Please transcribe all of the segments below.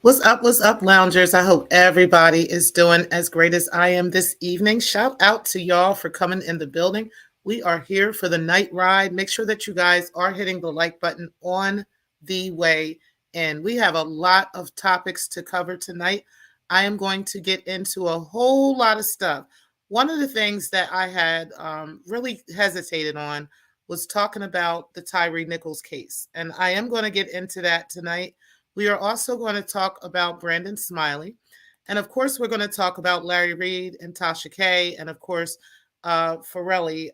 What's up, loungers? I hope everybody is doing as great as I am this evening. Shout out to y'all for coming in the building. We are here for the night ride. Make sure that you guys are hitting the like button on the way in. We have a lot of topics to cover tonight. I am going to get into a whole lot of stuff. One of the things that I had really hesitated on was talking about the Tyre Nichols case. And I am going to get into that tonight. We are also going to talk about Brandon Smiley. And of course, we're going to talk about Larry Reid and Tasha K. And of course, Farrelly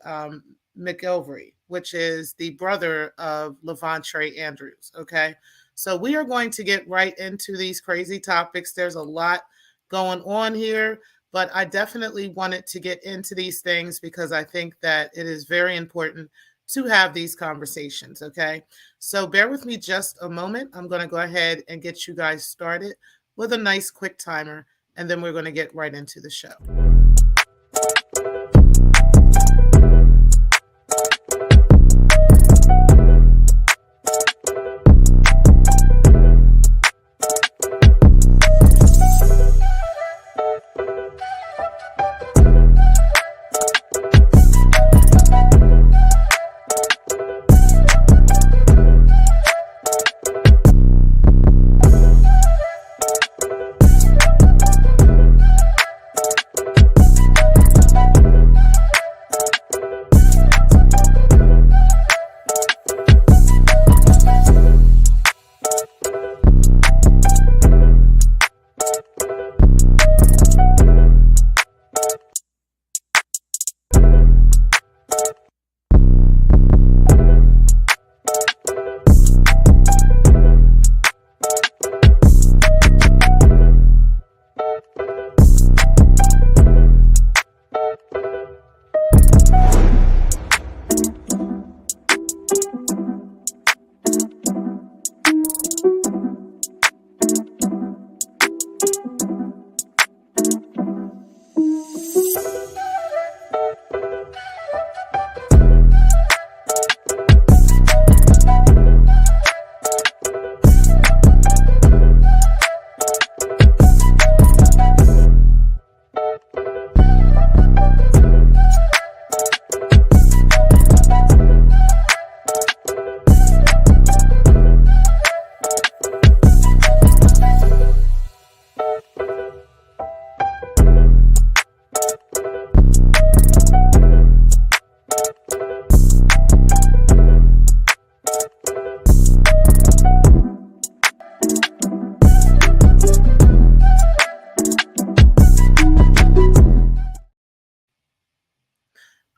McIlvery, which is the brother of Lavontraye'S. Okay. So we are going to get right into these crazy topics. There's a lot going on here, but I definitely wanted to get into these things because I think that it is very important to have these conversations. Okay. So bear with me just a moment. I'm going to go ahead and get you guys started with a nice quick timer, and then we're going to get right into the show.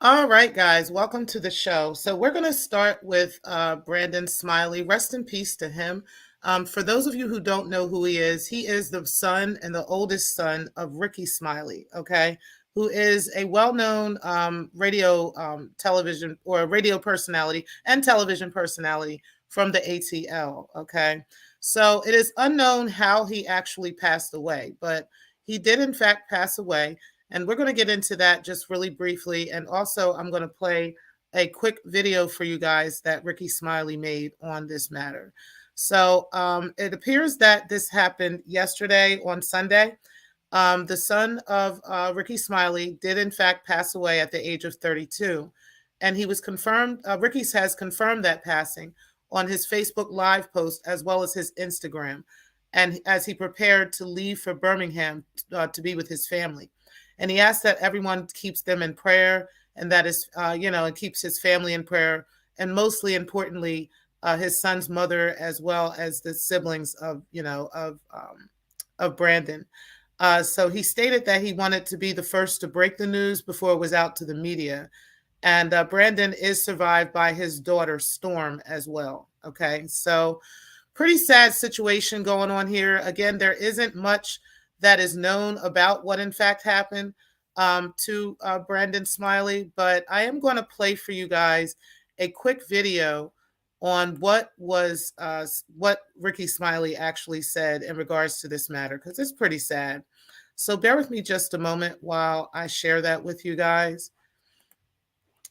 All right, guys, welcome to the show. So we're going to start with Brandon Smiley. Rest in peace to him. For those of you who don't know who he is the son and the oldest son of Ricky Smiley, okay, who is a well-known radio television or radio personality and television personality from the ATL, okay? So it is unknown how he actually passed away, but he did in fact pass away. And we're going to get into that just really briefly. And also, I'm going to play a quick video for you guys that Ricky Smiley made on this matter. So it appears that this happened yesterday on Sunday. The son of Ricky Smiley did, in fact, pass away at the age of 32. And he was confirmed, Ricky has confirmed that passing on his Facebook Live post as well as his Instagram. And as he prepared to leave for Birmingham to be with his family. And he asked that everyone keeps them in prayer and that is, and keeps his family in prayer. And mostly importantly, his son's mother, as well as the siblings of Brandon. So he stated that he wanted to be the first to break the news before it was out to the media. And Brandon is survived by his daughter, Storm, as well. Okay, so pretty sad situation going on here. Again, there isn't much that is known about what in fact happened to Brandon Smiley, but I am going to play for you guys a quick video on what Ricky Smiley actually said in regards to this matter, because it's pretty sad. So bear with me just a moment while I share that with you guys.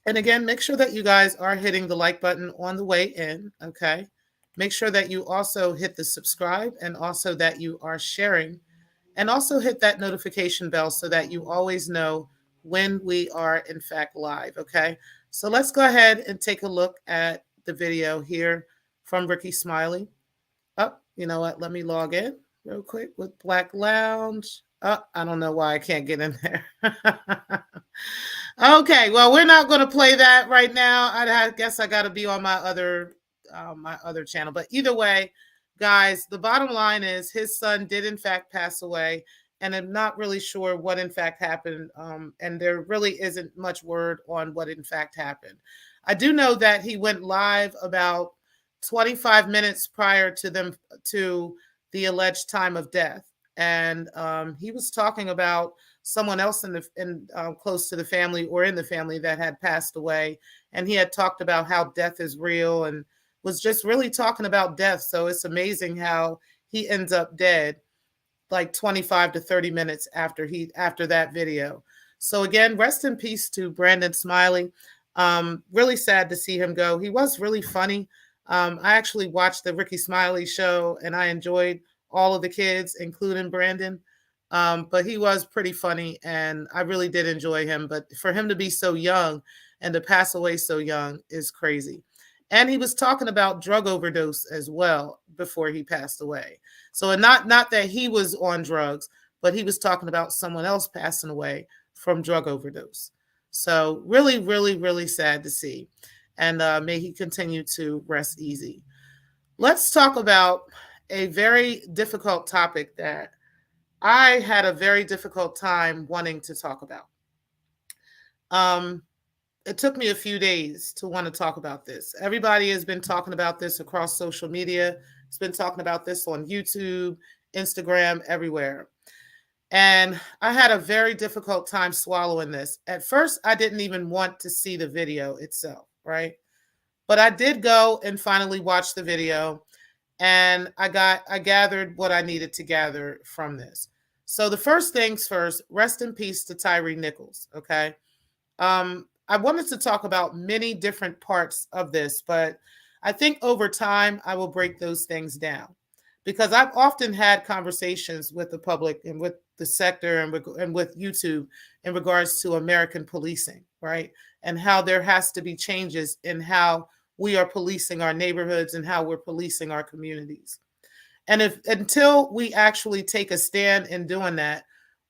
And again, make sure that you guys are hitting the like button on the way in, okay? Make sure that you also hit the subscribe and also that you are sharing, and also hit that notification bell so that you always know when we are in fact live. Okay. So let's go ahead and take a look at the video here from Ricky Smiley. Oh, you know what? Let me log in real quick with Black Lounge. Oh, I don't know why I can't get in there. Okay, well, we're not going to play that right now. I guess I got to be on my other channel. But either way, guys, the bottom line is his son did in fact pass away, and I'm not really sure what in fact happened. And there really isn't much word on what in fact happened. I do know that he went live about 25 minutes prior to the alleged time of death, and he was talking about someone else in close to the family or in the family that had passed away, and he had talked about how death is real and was just really talking about death. So it's amazing how he ends up dead like 25 to 30 minutes after that video. So again, rest in peace to Brandon Smiley. Really sad to see him go. He was really funny. I actually watched the Ricky Smiley show and I enjoyed all of the kids, including Brandon. But he was pretty funny and I really did enjoy him. But for him to be so young and to pass away so young is crazy. And he was talking about drug overdose as well before he passed away. So not that he was on drugs, but he was talking about someone else passing away from drug overdose. So really, really, really sad to see. And may he continue to rest easy. Let's talk about a very difficult topic that I had a very difficult time wanting to talk about. It took me a few days to want to talk about this. Everybody has been talking about this across social media. It's been talking about this on YouTube, Instagram, everywhere. And I had a very difficult time swallowing this. At first, I didn't even want to see the video itself, right? But I did go and finally watch the video, and I gathered what I needed to gather from this. So the first things first, rest in peace to Tyre Nichols, okay? I wanted to talk about many different parts of this, but I think over time I will break those things down because I've often had conversations with the public and with the sector and with YouTube in regards to American policing, right? And how there has to be changes in how we are policing our neighborhoods and how we're policing our communities. And until we actually take a stand in doing that,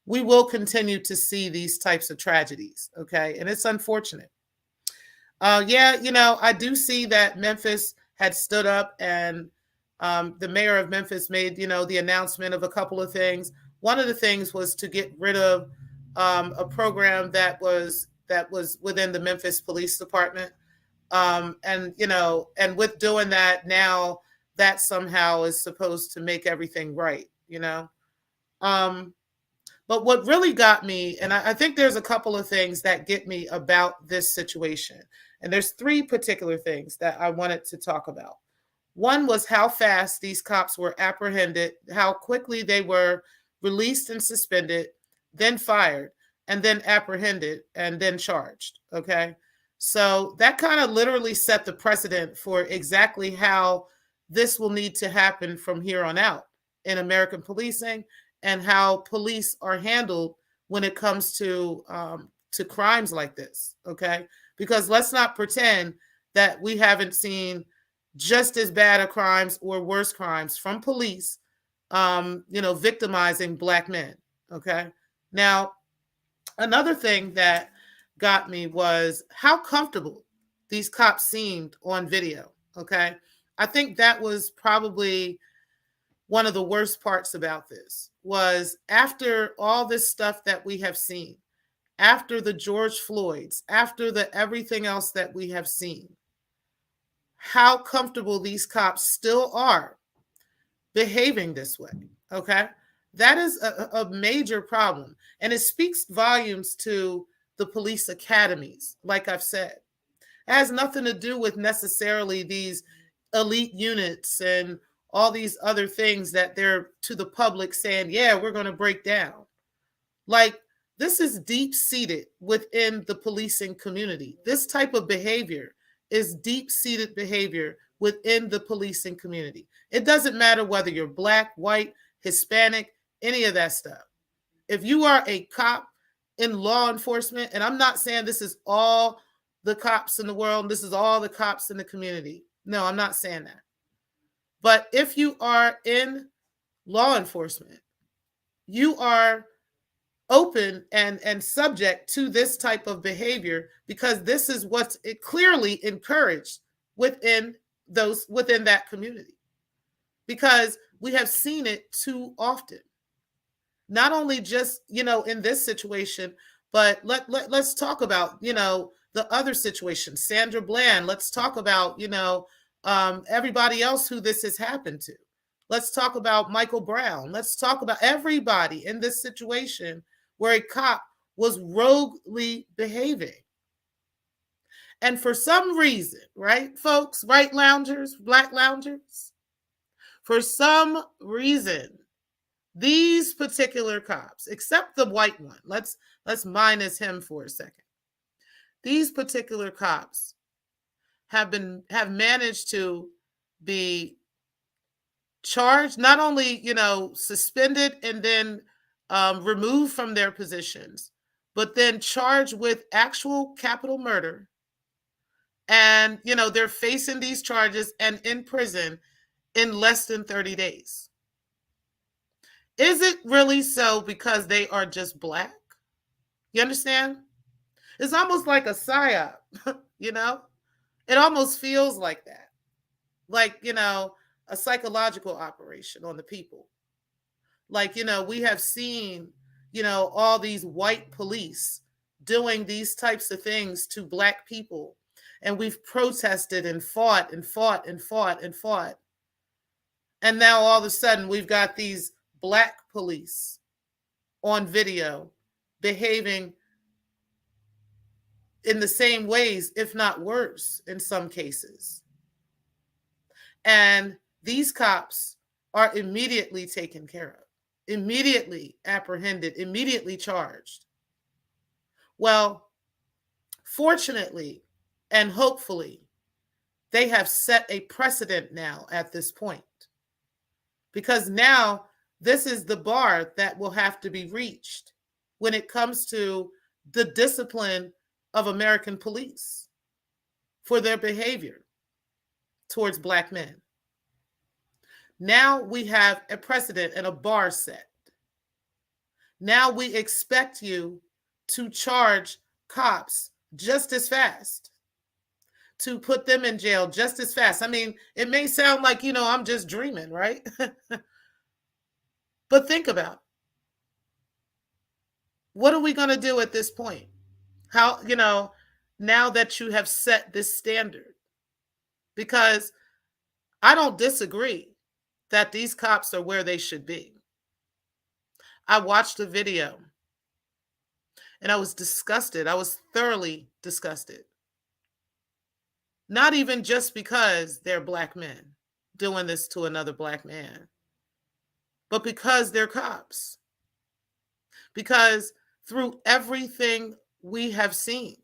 we will continue to see these types of tragedies. Okay. And it's unfortunate. Yeah, I do see that Memphis had stood up and the mayor of Memphis made, the announcement of a couple of things. One of the things was to get rid of a program that was within the Memphis Police Department. And with doing that now, that somehow is supposed to make everything right. But what really got me, and I think there's a couple of things that get me about this situation. And there's three particular things that I wanted to talk about. One was how fast these cops were apprehended, how quickly they were released and suspended, then fired, and then apprehended, and then charged. Okay. So that kind of literally set the precedent for exactly how this will need to happen from here on out in American policing and how police are handled when it comes to crimes like this. Okay. Because let's not pretend that we haven't seen just as bad of crimes or worse crimes from police, victimizing Black men. Okay. Now, another thing that got me was how comfortable these cops seemed on video. Okay. I think that was probably one of the worst parts about this was after all this stuff that we have seen, after the George Floyds, after the everything else that we have seen, how comfortable these cops still are behaving this way. Okay. That is a major problem. And it speaks volumes to the police academies, like I've said. It has nothing to do with necessarily these elite units and all these other things that they're to the public saying, yeah, we're going to break down. Like, this is deep seated within the policing community. This type of behavior is deep-seated behavior within the policing community. It doesn't matter whether you're black, white, Hispanic, any of that stuff. If you are a cop in law enforcement, and I'm not saying this is all the cops in the world, this is all the cops in the community. No, I'm not saying that. But if you are in law enforcement, you are open and subject to this type of behavior because this is what's clearly encouraged within that community, because we have seen it too often. Not only just, in this situation, but let's talk about, the other situation, Sandra Bland. Let's talk about, everybody else who this has happened to. Let's talk about Michael Brown. Let's talk about everybody in this situation where a cop was roguely behaving. And for some reason, right, folks, right loungers, black loungers, for some reason, these particular cops, except the white one, let's minus him for a second. These particular cops have managed to be charged, not only, suspended and then removed from their positions, but then charged with actual capital murder. And, they're facing these charges and in prison in less than 30 days. Is it really so because they are just black? You understand? It's almost like a psyop, It almost feels like that. Like, a psychological operation on the people. Like, we have seen, all these white police doing these types of things to black people. And we've protested and fought and fought and fought and fought. And now all of a sudden we've got these black police on video behaving in the same ways, if not worse, in some cases. And these cops are immediately taken care of, immediately apprehended, immediately charged. Well, fortunately and hopefully, they have set a precedent now at this point, because now this is the bar that will have to be reached when it comes to the discipline of American police for their behavior towards black men. Now we have a precedent and a bar set. Now we expect you to charge cops just as fast, to put them in jail just as fast. I mean, it may sound like, I'm just dreaming, right? But think about it. What are we going to do at this point? How, now that you have set this standard? Because I don't disagree that these cops are where they should be. I watched the video and I was disgusted. I was thoroughly disgusted. Not even just because they're black men doing this to another black man, but because they're cops. Because through everything we have seen,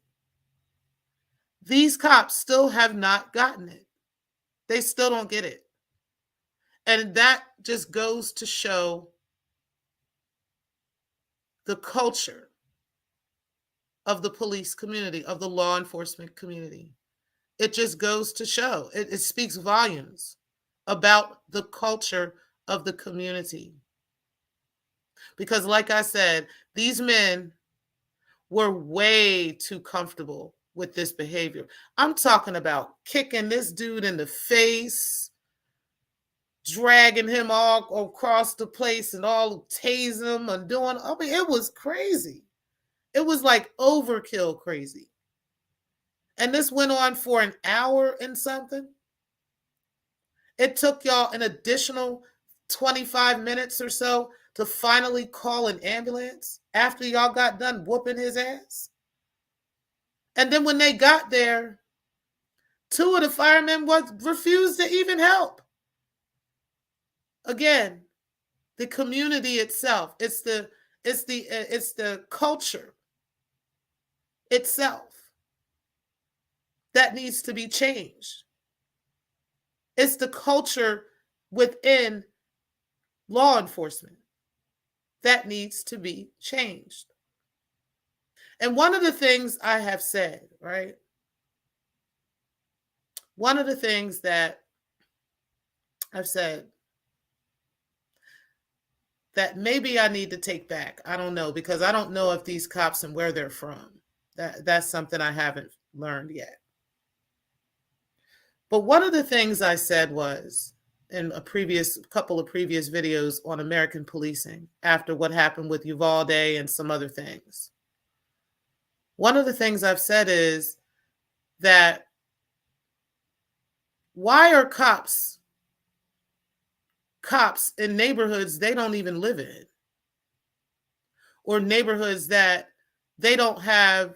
these cops still have not gotten it. They still don't get it. And that just goes to show the culture of the police community, of the law enforcement community. It just goes to show, it speaks volumes about the culture of the community. Because like I said, these men were way too comfortable with this behavior. I'm talking about kicking this dude in the face, dragging him all across the place and all tasing him and doing, it was crazy. It was like overkill crazy. And this went on for an hour and something. It took y'all an additional 25 minutes or so to finally call an ambulance after y'all got done whooping his ass. And then when they got there, two of the firemen refused to even help. Again, the community itself, it's the culture itself that needs to be changed. It's the culture within law enforcement that needs to be changed. And one of the things I have said, right? One of the things that I've said that maybe I need to take back. I don't know, because I don't know if these cops and where they're from. That's something I haven't learned yet. But one of the things I said was in a couple of previous videos on American policing after what happened with Uvalde and some other things. One of the things I've said is that why are cops in neighborhoods they don't even live in, or neighborhoods that they don't have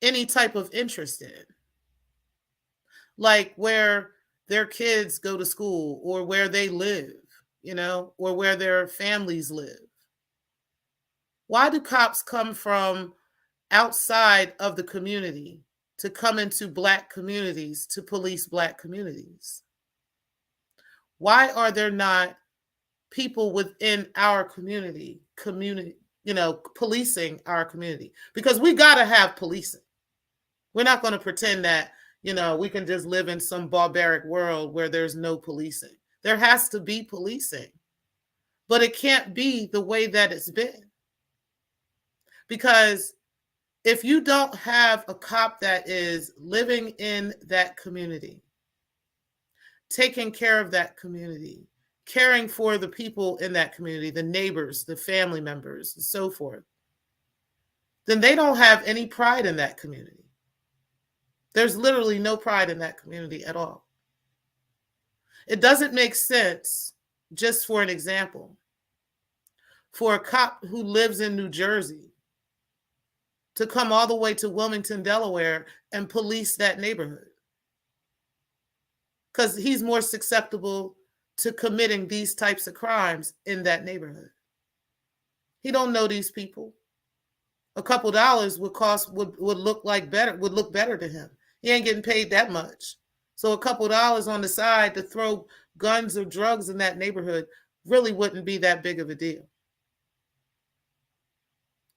any type of interest in, like where their kids go to school or where they live, or where their families live? Why do cops come from outside of the community to come into Black communities to police Black communities? Why are there not people within our community, policing our community? Because we got to have policing. We're not going to pretend that, we can just live in some barbaric world where there's no policing. There has to be policing, but it can't be the way that it's been. Because if you don't have a cop that is living in that community, taking care of that community, caring for the people in that community, the neighbors, the family members, and so forth, then they don't have any pride in that community. There's literally no pride in that community at all. It doesn't make sense, just for an example, for a cop who lives in New Jersey to come all the way to Wilmington, Delaware, and police that neighborhood, because he's more susceptible to committing these types of crimes in that neighborhood. He don't know these people. A couple dollars would look better to him. He ain't getting paid that much. So a couple dollars on the side to throw guns or drugs in that neighborhood really wouldn't be that big of a deal.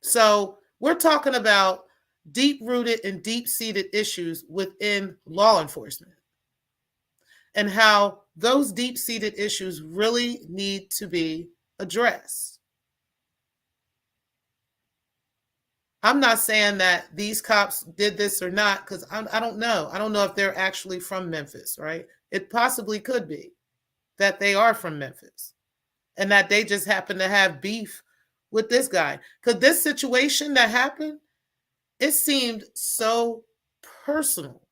So we're talking about deep-rooted and deep-seated issues within law enforcement, and how those deep-seated issues really need to be addressed. I'm not saying that these cops did this or not, because I don't know. I don't know if they're actually from Memphis, right? It possibly could be that they are from Memphis and that they just happen to have beef with this guy. Because this situation that happened, it seemed so personal.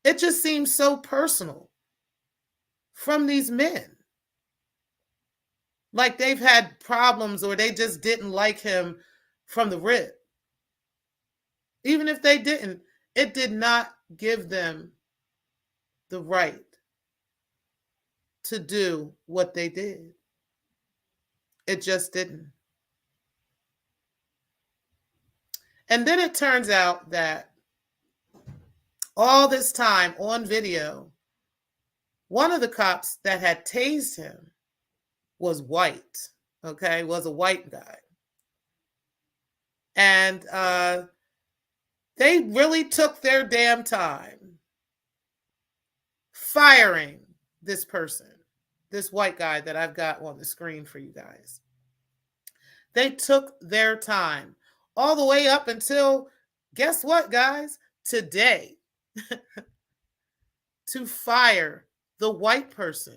It just seemed so personal from these men. Like they've had problems, or they just didn't like him from the rip. Even if they didn't, it did not give them the right to do what they did. It just didn't. And then it turns out that all this time on video, one of the cops that had tased him was white, okay, was a white guy. And they really took their damn time firing this person, this white guy that I've got on the screen for you guys. They took their time all the way up until, guess what, guys? Today, to fire the white person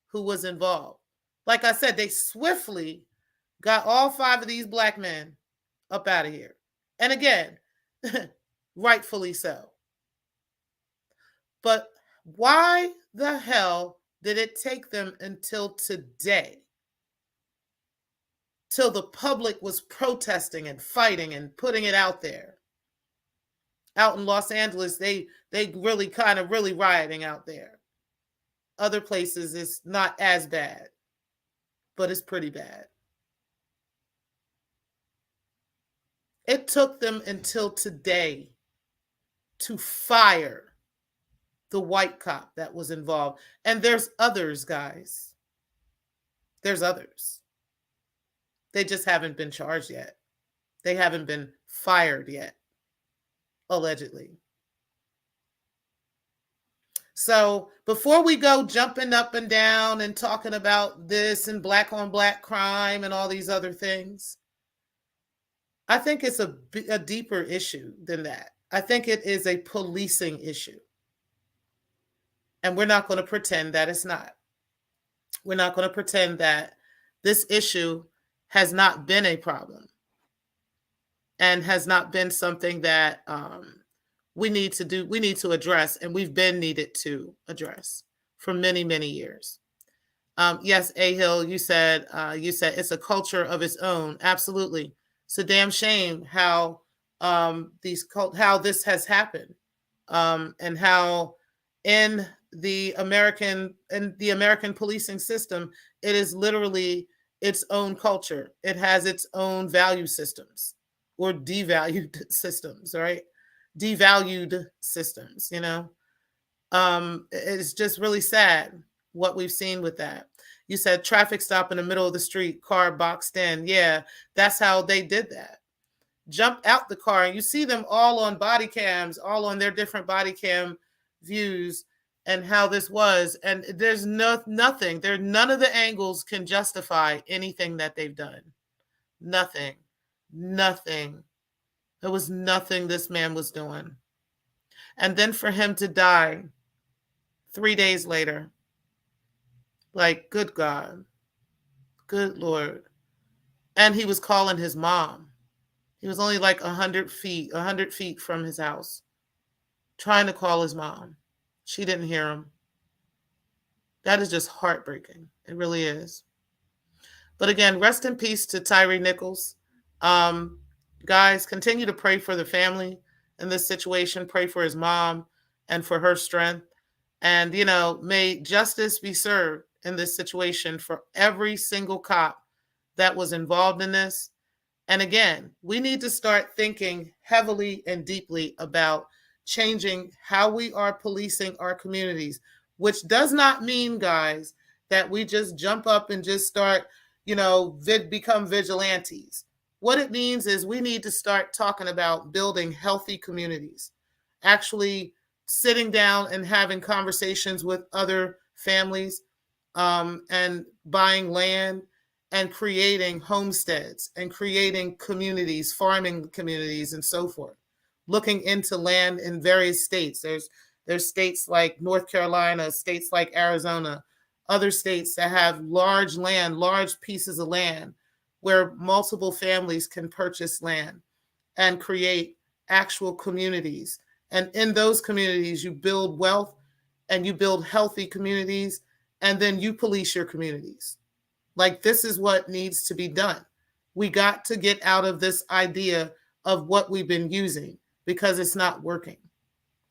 who was involved. Like I said, they swiftly got all 5 of these black men up out of here. And again, rightfully so. But why the hell did it take them until today, till the public was protesting and fighting and putting it out there? Out in Los Angeles, they really really rioting out there. Other places it's not as bad, but it's pretty bad. It took them until today to fire the white cop that was involved. And there's others, guys. There's others. They just haven't been charged yet. They haven't been fired yet, allegedly. So before we go jumping up and down and talking about this and black on black crime and all these other things, I think it's a deeper issue than that. I think it is a policing issue. And we're not going to pretend that it's not. We're not going to pretend that this issue has not been a problem and has not been something that we need to address, and we've been needed to address for many, many years. Yes, A Hill, you said it's a culture of its own. Absolutely. It's a damn shame how how this has happened, and how in the American policing system, it is literally its own culture. It has its own value systems or devalued systems, right? Devalued systems, It's just really sad what we've seen with that. You said traffic stop in the middle of the street, car boxed in. Yeah, that's how they did that. Jumped out the car, and you see them all on body cams, all on their different body cam views, and how this was. And there's nothing there. None of the angles can justify anything that they've done. Nothing. There was nothing this man was doing. And then for him to die 3 days later, like, good God, good Lord. And he was calling his mom. He was only like 100 feet from his house, trying to call his mom. She didn't hear him. That is just heartbreaking. It really is. But again, rest in peace to Tyre Nichols. Guys, continue to pray for the family in this situation. Pray for his mom and for her strength. And, may justice be served in this situation for every single cop that was involved in this. And again, we need to start thinking heavily and deeply about changing how we are policing our communities, which does not mean, guys, that we just jump up and just start, become vigilantes. What it means is we need to start talking about building healthy communities, actually sitting down and having conversations with other families, and buying land and creating homesteads and creating communities, farming communities, and so forth. Looking into land in various states. There's states like North Carolina, states like Arizona, other states that have large pieces of land where multiple families can purchase land and create actual communities. And in those communities, you build wealth and you build healthy communities, and then you police your communities. Like, this is what needs to be done. We got to get out of this idea of what we've been using, because it's not working.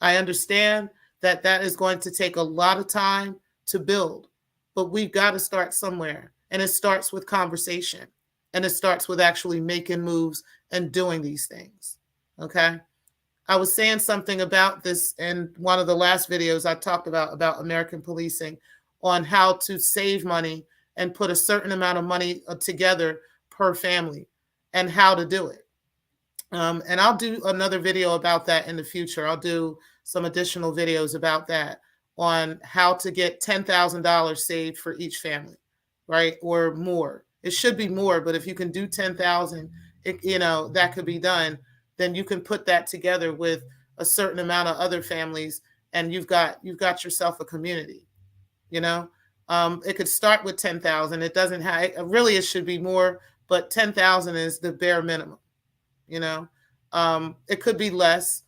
I understand that is going to take a lot of time to build, but we've got to start somewhere. And it starts with conversation. And it starts with actually making moves and doing these things. Okay? I was saying something about this in one of the last videos I talked about American policing, on how to save money and put a certain amount of money together per family and how to do it. And I'll do another video about that in the future. I'll do some additional videos about that, on how to get $10,000 saved for each family, right? Or more. It should be more, but if you can do 10,000, that could be done. Then you can put that together with a certain amount of other families, and you've got yourself a community. It could start with 10,000. It doesn't have, really, it should be more, but 10,000 is the bare minimum. It could be less,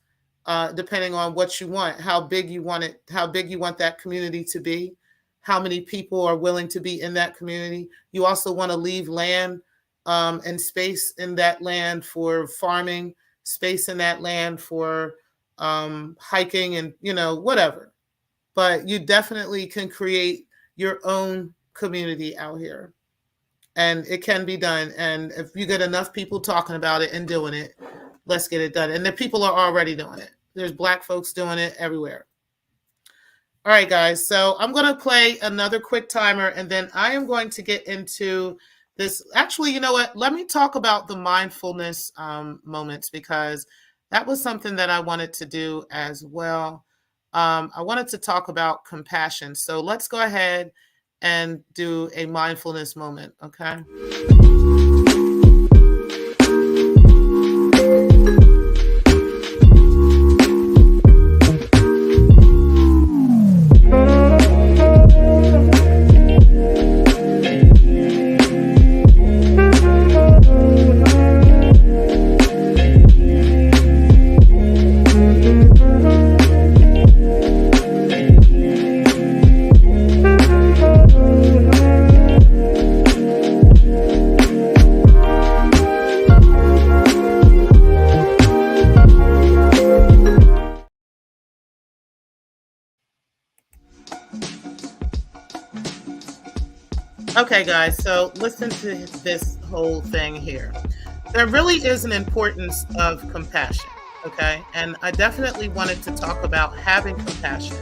depending on what you want, how big you want it, how big you want that community to be, how many people are willing to be in that community. You also want to leave land and space in that land for farming, space in that land for hiking and, whatever. But you definitely can create your own community out here. And it can be done. And if you get enough people talking about it and doing it, let's get it done. And the people are already doing it. There's Black folks doing it everywhere. All right, guys. So I'm going to play another quick timer, and then I am going to get into this. Actually, you know what? Let me talk about the mindfulness moments, because that was something that I wanted to do as well. I wanted to talk about compassion. So let's go ahead and do a mindfulness moment. Okay. Okay, guys, so listen to this whole thing here. There really is an importance of compassion, okay? And I definitely wanted to talk about having compassion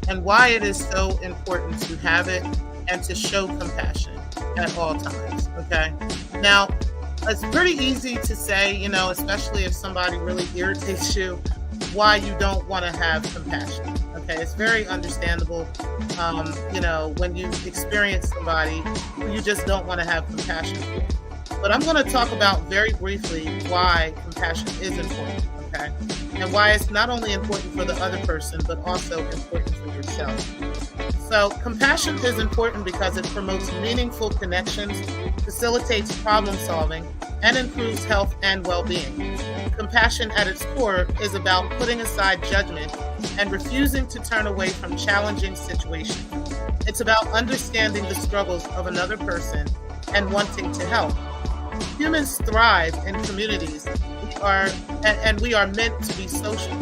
and why it is so important to have it and to show compassion at all times, okay? Now, it's pretty easy to say, especially if somebody really irritates you, why you don't want to have compassion. Okay, it's very understandable. When you experience somebody who you just don't want to have compassion for. But I'm going to talk about very briefly why compassion is important. Okay, and why it's not only important for the other person, but also important for yourself. So, compassion is important because it promotes meaningful connections, facilitates problem solving, and improves health and well being. Compassion at its core is about putting aside judgment and refusing to turn away from challenging situations. It's about understanding the struggles of another person and wanting to help. Humans thrive in communities. We are meant to be social.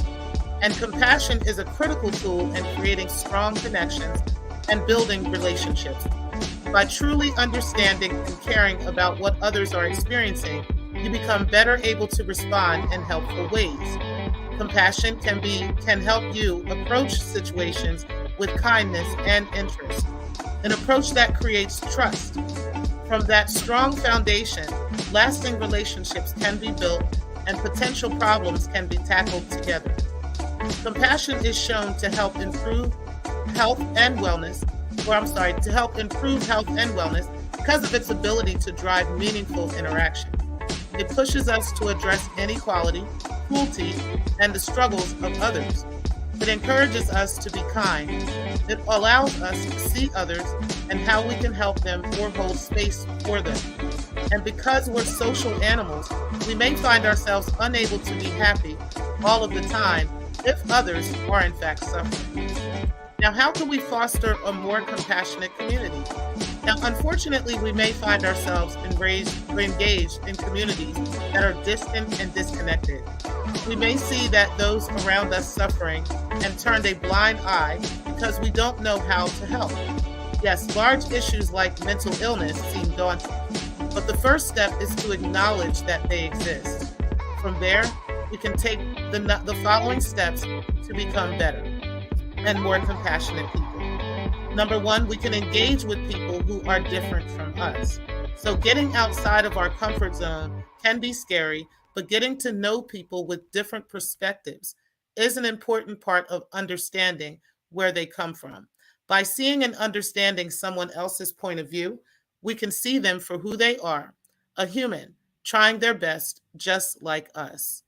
And compassion is a critical tool in creating strong connections and building relationships. By truly understanding and caring about what others are experiencing, you become better able to respond in helpful ways. Compassion can help you approach situations with kindness and interest, an approach that creates trust. From that strong foundation, lasting relationships can be built and potential problems can be tackled together. Compassion is shown to help improve health and wellness, to help improve health and wellness because of its ability to drive meaningful interaction. It pushes us to address inequality, cruelty, and the struggles of others. It encourages us to be kind. It allows us to see others and how we can help them or hold space for them. And because we're social animals, we may find ourselves unable to be happy all of the time if others are in fact suffering. Now, how can we foster a more compassionate community? Now, unfortunately, we may find ourselves engaged in communities that are distant and disconnected. We may see that those around us suffering and turn a blind eye because we don't know how to help. Yes, large issues like mental illness seem daunting, but the first step is to acknowledge that they exist. From there, we can take the following steps to become better and more compassionate people. Number one, we can engage with people who are different from us. So getting outside of our comfort zone can be scary, but getting to know people with different perspectives is an important part of understanding where they come from. By seeing and understanding someone else's point of view, we can see them for who they are, a human, trying their best just like us.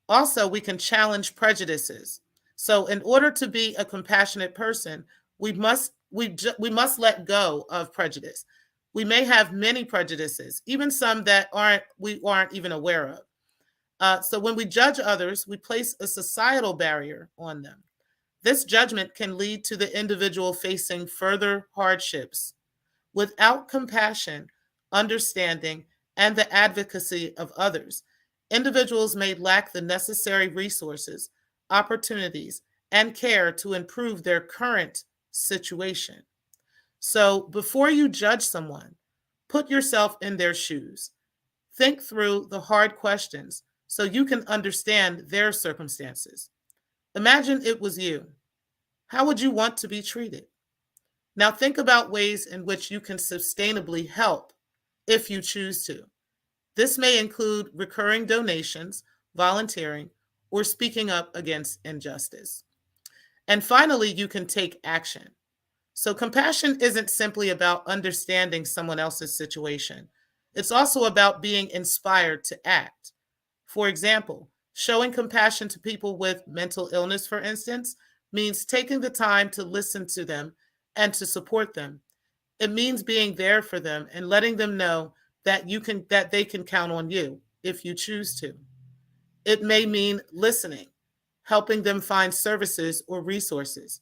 Also, we can challenge prejudices. So, in order to be a compassionate person, we must let go of prejudice. We may have many prejudices, even some that we aren't even aware of. So, when we judge others, we place a societal barrier on them. This judgment can lead to the individual facing further hardships. Without compassion, understanding, and the advocacy of others, individuals may lack the necessary resources, opportunities, and care to improve their current situation. So before you judge someone, put yourself in their shoes. Think through the hard questions so you can understand their circumstances. Imagine it was you. How would you want to be treated? Now think about ways in which you can sustainably help if you choose to. This may include recurring donations, volunteering, or speaking up against injustice. And finally, you can take action. So, compassion isn't simply about understanding someone else's situation, it's also about being inspired to act. For example, showing compassion to people with mental illness, for instance, means taking the time to listen to them and to support them. It means being there for them and letting them know that they can count on you if you choose to. It may mean listening, helping them find services or resources,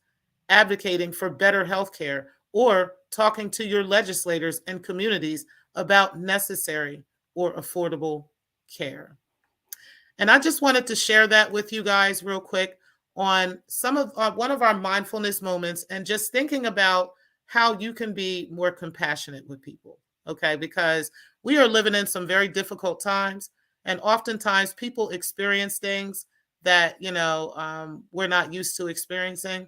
advocating for better healthcare, or talking to your legislators and communities about necessary or affordable care. And I just wanted to share that with you guys real quick on some of one of our mindfulness moments and just thinking about how you can be more compassionate with people. Okay, because we are living in some very difficult times, and oftentimes people experience things that we're not used to experiencing.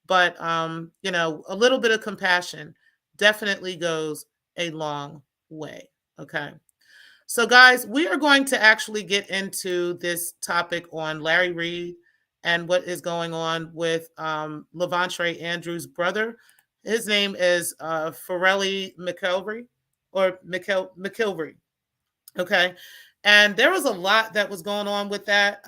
But a little bit of compassion definitely goes a long way. Okay. So, guys, we are going to actually get into this topic on Larry Reid and what is going on with Lavontraye Andrews' brother. His name is Farrelly McElvery or McIlvery. Okay. And there was a lot that was going on with that.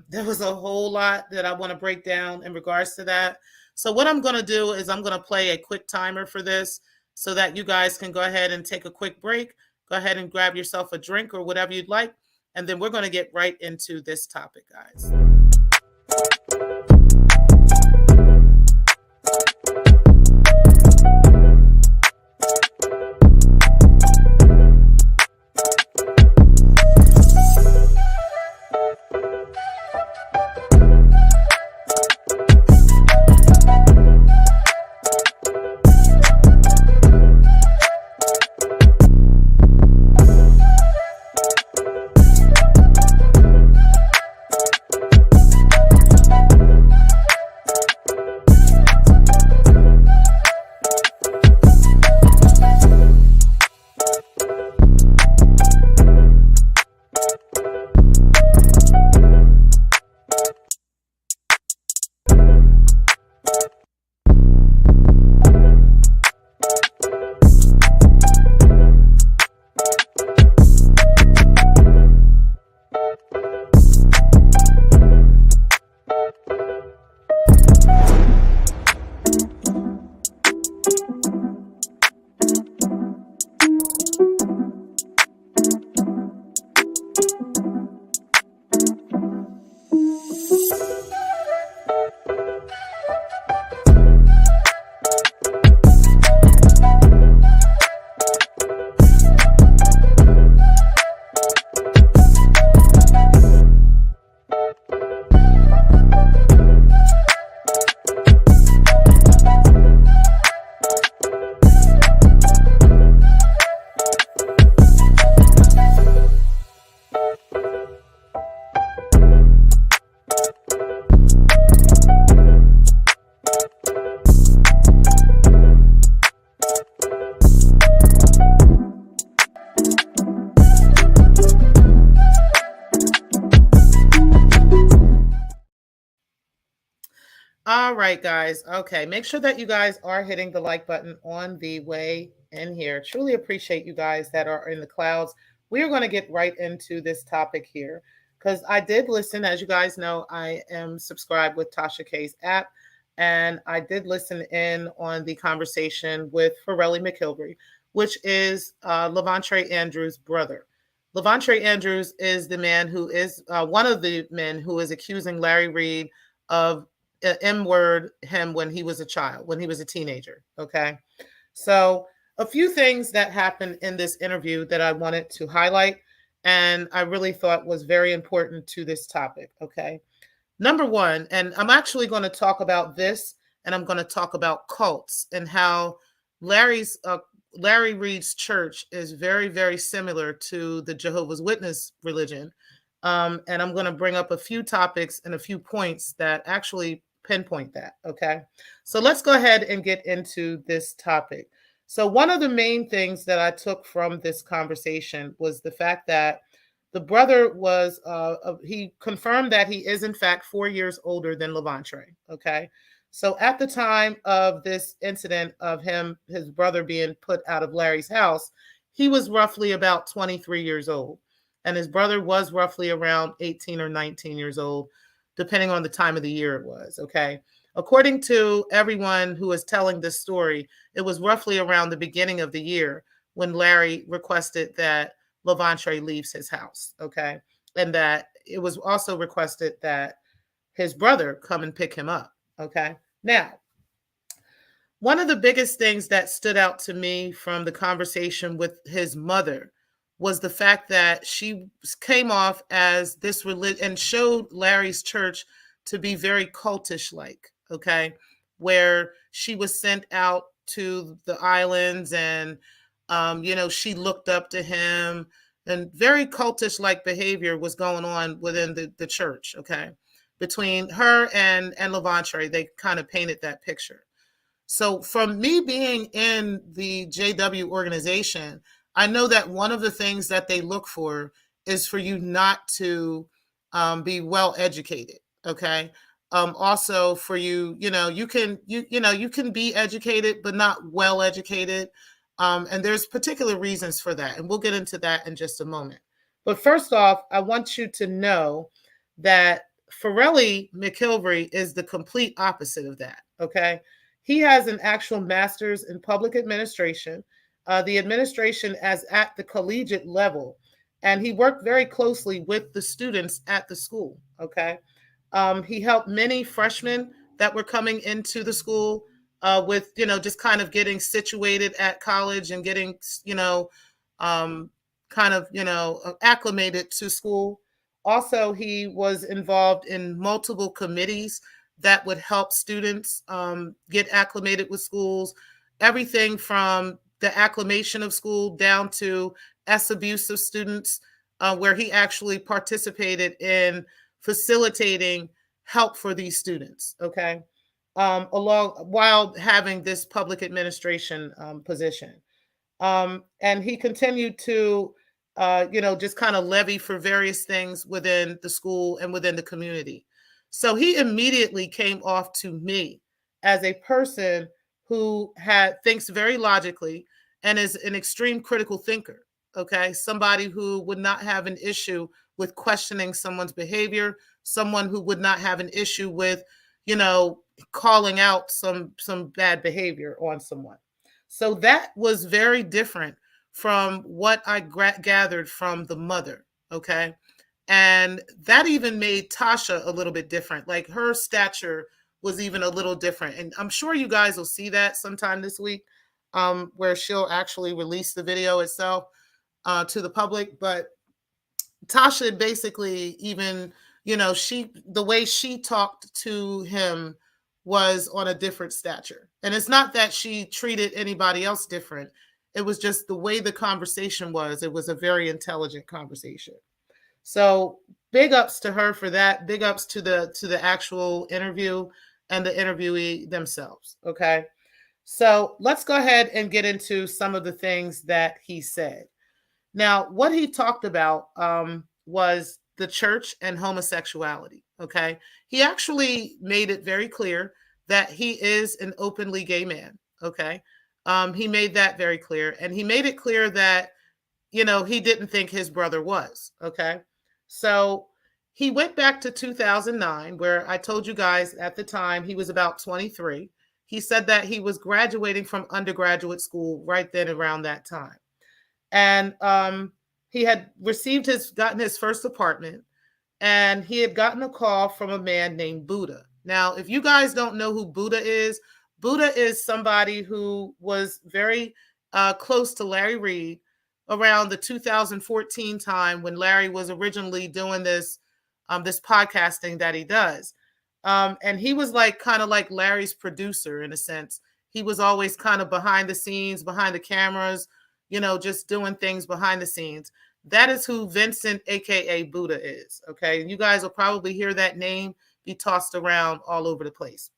There was a whole lot that I want to break down in regards to that. So, what I'm going to do is I'm going to play a quick timer for this so that you guys can go ahead and take a quick break. Go ahead and grab yourself a drink or whatever you'd like. And then we're going to get right into this topic, guys. All right, guys. Okay, make sure that you guys are hitting the like button on the way in here. Truly appreciate you guys that are in the clouds. We are going to get right into this topic here because I did listen. As you guys know, I am subscribed with Tasha K's app, and I did listen in on the conversation with Farrelly McIlvery, which is Lavontraye Andrews' brother. Lavontraye Andrews is the man who is one of the men who is accusing Larry Reid of M-word him when he was a child, when he was a teenager. Okay. So a few things that happened in this interview that I wanted to highlight and I really thought was very important to this topic. Okay. Number one, and I'm actually going to talk about this and I'm going to talk about cults and how Larry Reid's church is very, very similar to the Jehovah's Witness religion. And I'm going to bring up a few topics and a few points that actually pinpoint that. Okay. So let's go ahead and get into this topic. So, one of the main things that I took from this conversation was the fact that the brother was, he confirmed that he is, in fact, 4 years older than Lavontraye. Okay. So, at the time of this incident of his brother being put out of Larry's house, he was roughly about 23 years old, and his brother was roughly around 18 or 19 years old, depending on the time of the year it was. Okay. According to everyone who is telling this story, it was roughly around the beginning of the year when Larry requested that Lavontraye leaves his house. Okay. And that it was also requested that his brother come and pick him up. Okay. Now, one of the biggest things that stood out to me from the conversation with his mother was the fact that she came off as this religion and showed Larry's church to be very cultish like, okay, where she was sent out to the islands and she looked up to him, and very cultish like behavior was going on within the church. Okay, between her and Lavontraye, they kind of painted that picture. So, from me being in the JW organization, I know that one of the things that they look for is for you not to be well educated. Okay. Also, for you, you can be educated, but not well educated. And there's particular reasons for that, and we'll get into that in just a moment. But first off, I want you to know that Farrelly McIlvery is the complete opposite of that. Okay. He has an actual master's in public administration, the administration as at the collegiate level, and he worked very closely with the students at the school. Okay. He helped many freshmen that were coming into the school with, just kind of getting situated at college and getting, um, kind of, acclimated to school. Also, he was involved in multiple committees that would help students get acclimated with schools, everything from the acclimation of school down to S abuse of students, where he actually participated in facilitating help for these students. Okay, along while having this public administration position. And he continued to, just kind of levy for various things within the school and within the community. So he immediately came off to me as a person who thinks very logically and is an extreme critical thinker. Okay, somebody who would not have an issue with questioning someone's behavior, someone who would not have an issue with, you know, calling out some bad behavior on someone. So that was very different from what I gathered from the mother. Okay. And that even made Tasha a little bit different. Like her stature was even a little different. And I'm sure you guys will see that sometime this week, where she'll actually release the video itself to the public. But Tasha basically even, the way she talked to him was on a different stature. And it's not that she treated anybody else different. It was just the way the conversation was. It was a very intelligent conversation. So big ups to her for that. Big ups to the actual interview and the interviewee themselves. Okay. So let's go ahead and get into some of the things that he said. Now, what he talked about was the church and homosexuality. Okay. He actually made it very clear that he is an openly gay man. Okay. He made that very clear. And he made it clear that, he didn't think his brother was. Okay. So he went back to 2009, where I told you guys at the time he was about 23. He said that he was graduating from undergraduate school right then around that time. And he had gotten his first apartment, and he had gotten a call from a man named Buddha. Now, if you guys don't know who Buddha is somebody who was very close to Larry Reid around the 2014 time when Larry was originally doing this podcasting that he does. And he was kind of like Larry's producer in a sense. He was always kind of behind the scenes, behind the cameras, just doing things behind the scenes. That is who Vincent, aka Buddha, is. Okay. And you guys will probably hear that name be tossed around all over the place.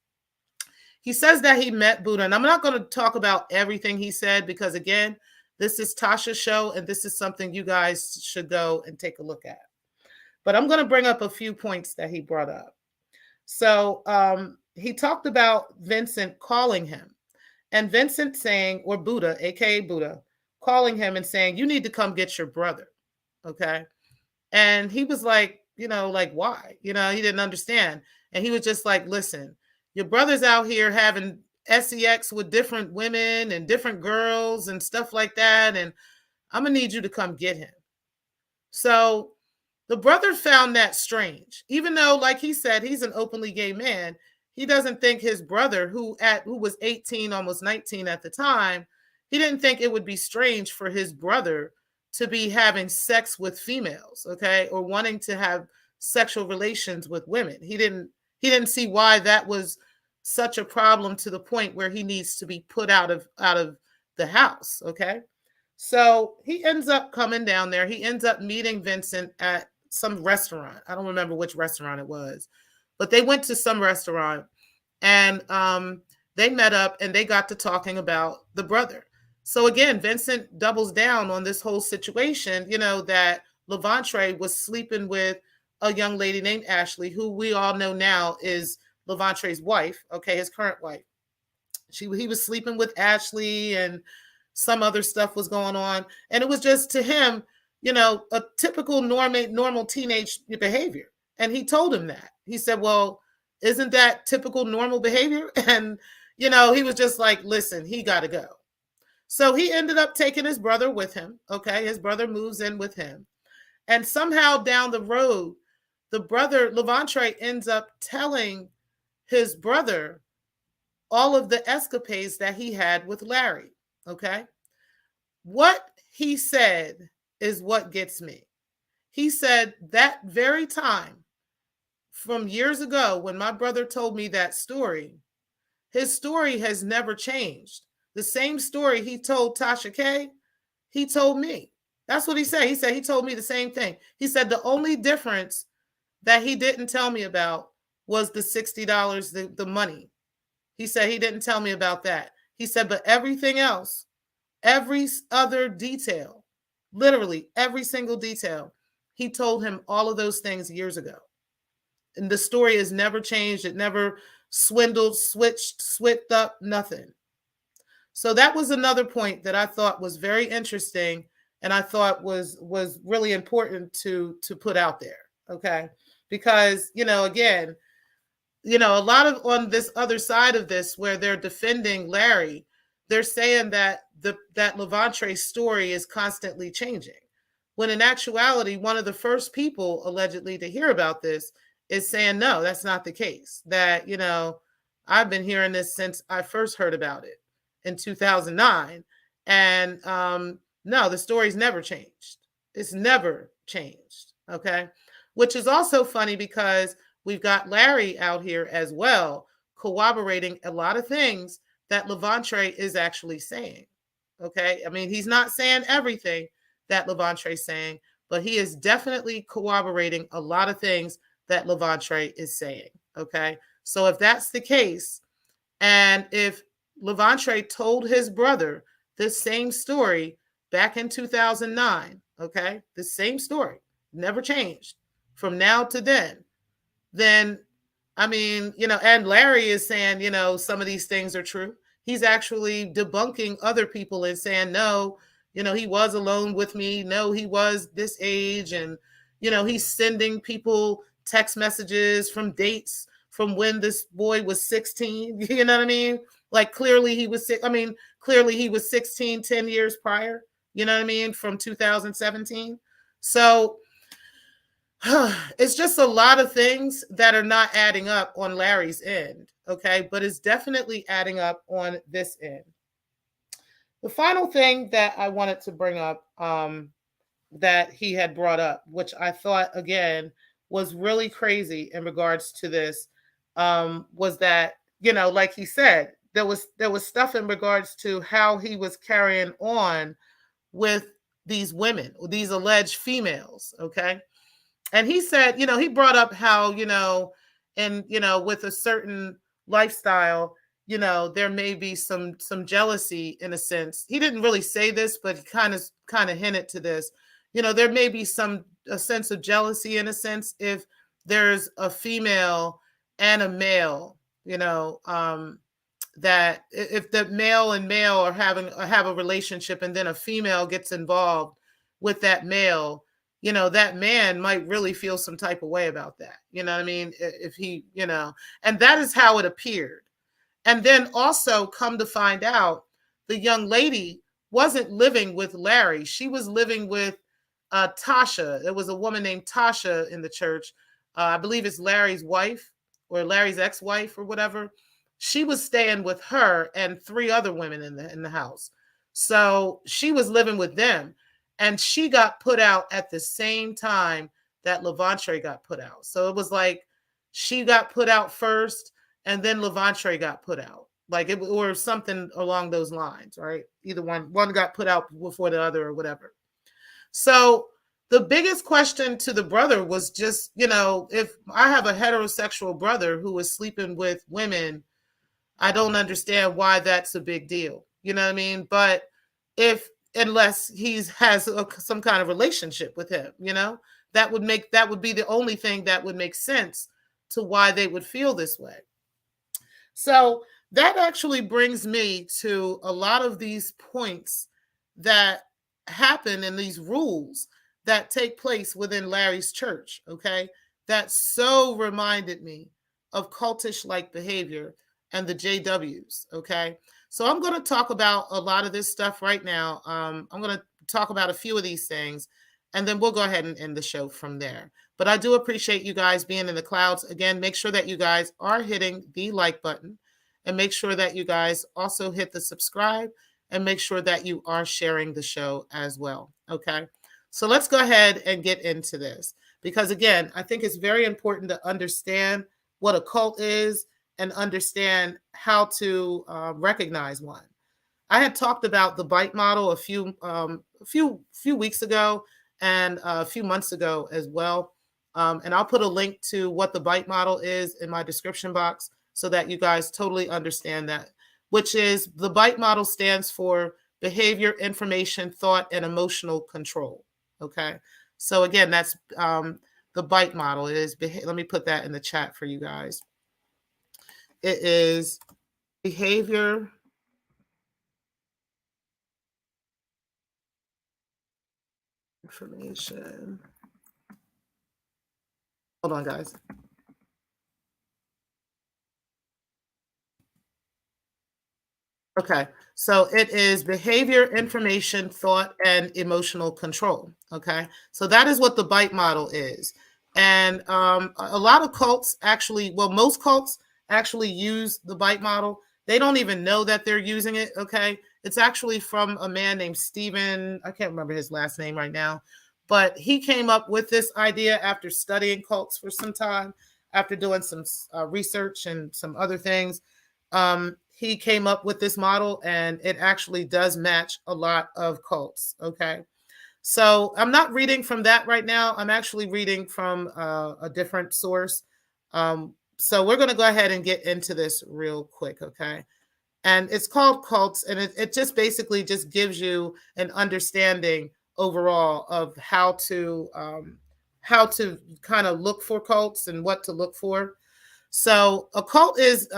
He says that he met Buddha, and I'm not going to talk about everything he said because, again, this is Tasha's show, and this is something you guys should go and take a look at. But I'm going to bring up a few points that he brought up. So he talked about Vincent calling him, and Vincent saying, or Buddha, aka Buddha, calling him and saying, "You need to come get your brother." Okay. And he was like, like, why? He didn't understand. And he was just like, listen, your brother's out here having sex with different women and different girls and stuff like that. And I'm going to need you to come get him. So the brother found that strange, even though, like he said, he's an openly gay man. He doesn't think his brother, who was 18, almost 19 at the time, he didn't think it would be strange for his brother to be having sex with females, okay, or wanting to have sexual relations with women. He didn't see why that was such a problem to the point where he needs to be put out of the house, okay? So he ends up coming down there. He ends up meeting Vincent at some restaurant. I don't remember which restaurant it was, but they went to some restaurant, and they met up and they got to talking about the brother. So again, Vincent doubles down on this whole situation, that Lavontraye was sleeping with a young lady named Ashley, who we all know now is Lavontraye's wife, okay, his current wife. He was sleeping with Ashley, and some other stuff was going on. And it was just, to him, a typical normal teenage behavior. And he told him that. He said, well, isn't that typical normal behavior? And, he was just like, listen, he got to go. So he ended up taking his brother with him. Okay. His brother moves in with him. And somehow down the road, the brother, Lavontraye, ends up telling his brother all of the escapades that he had with Larry. Okay. What he said is what gets me. He said that very time from years ago when my brother told me that story, his story has never changed. The same story he told Tasha K, he told me. That's what he said. He said he told me the same thing. He said the only difference that he didn't tell me about was the $60, the money. He said he didn't tell me about that. He said, but everything else, every other detail, literally every single detail, he told him all of those things years ago. And the story has never changed. It never swindled, switched up, nothing. So that was another point that I thought was very interesting, and I thought was really important to put out there. Okay. Because, again, a lot of on this other side of this, where they're defending Larry, they're saying that that Lavontraye's story is constantly changing. When in actuality, one of the first people allegedly to hear about this is saying, no, that's not the case. That, I've been hearing this since I first heard about it in 2009. And no, the story's never changed. It's never changed. Okay. Which is also funny because we've got Larry out here as well, corroborating a lot of things that Lavontraye is actually saying. Okay. I mean, he's not saying everything that Lavontraye's saying, but he is definitely corroborating a lot of things that Lavontraye is saying. Okay. So if that's the case, and if Lavontraye told his brother this same story back in 2009, okay, the same story, never changed from now to then, I mean, and Larry is saying, some of these things are true. He's actually debunking other people and saying, no, he was alone with me. No, he was this age. And, he's sending people text messages from dates from when this boy was 16. You know what I mean? Like clearly he was 16, 10 years prior, you know what I mean? From 2017. So it's just a lot of things that are not adding up on Larry's end. Okay. But it's definitely adding up on this end. The final thing that I wanted to bring up that he had brought up, which I thought, again, was really crazy in regards to this, was that, like he said, there was stuff in regards to how he was carrying on with these women, these alleged females. Okay. And he said, he brought up how, and, with a certain lifestyle, there may be some jealousy in a sense. He didn't really say this, but he kind of hinted to this. There may be a sense of jealousy in a sense if there's a female and a male, that if the male and male are have a relationship, and then a female gets involved with that male, that man might really feel some type of way about that. You know what I mean? If he, and that is how it appeared. And then also come to find out, the young lady wasn't living with Larry. She was living with Tasha. There was a woman named Tasha in the church. I believe it's Larry's wife or Larry's ex-wife or whatever. She was staying with her and three other women in the house. So she was living with them. And she got put out at the same time that Lavontraye got put out. So it was like she got put out first, and then Lavontraye got put out. Like it or something along those lines, right? Either one got put out before the other or whatever. So the biggest question to the brother was just, if I have a heterosexual brother who is sleeping with women, I don't understand why that's a big deal. You know what I mean? But unless he has some kind of relationship with him, that would be the only thing that would make sense to why they would feel this way. So that actually brings me to a lot of these points that happen in these rules that take place within Larry's church. Okay. That so reminded me of cultish like behavior and the JWs. Okay. So I'm going to talk about a lot of this stuff right now. I'm going to talk about a few of these things, and then we'll go ahead and end the show from there. But I do appreciate you guys being in the clouds. Again, make sure that you guys are hitting the like button, and make sure that you guys also hit the subscribe, and make sure that you are sharing the show as well. Okay. So let's go ahead and get into this, because again, I think it's very important to understand what a cult is and understand how to recognize one. I had talked about the bite model a few weeks ago and a few months ago as well. And I'll put a link to what the bite model is in my description box so that you guys totally understand that, which is the bite model stands for behavior, information, thought, and emotional control. Okay. So again, that's the bite model. It is, let me put that in the chat for you guys. It is behavior, information. Hold on, guys. Okay, so it is behavior, information, thought, and emotional control. Okay, so that is what the bite model is. And a lot of cults actually, well, most cults actually use the bite model. They don't even know that they're using it. Okay, it's actually from a man named Stephen. I can't remember his last name right now, but he came up with this idea after studying cults for some time, after doing some research and some other things. He came up with this model, and it actually does match a lot of cults. Okay. So I'm not reading from that right now. I'm actually reading from a different source. So we're going to go ahead and get into this real quick. Okay. And it's called cults, and it just basically just gives you an understanding overall of how to kind of look for cults and what to look for. So a cult is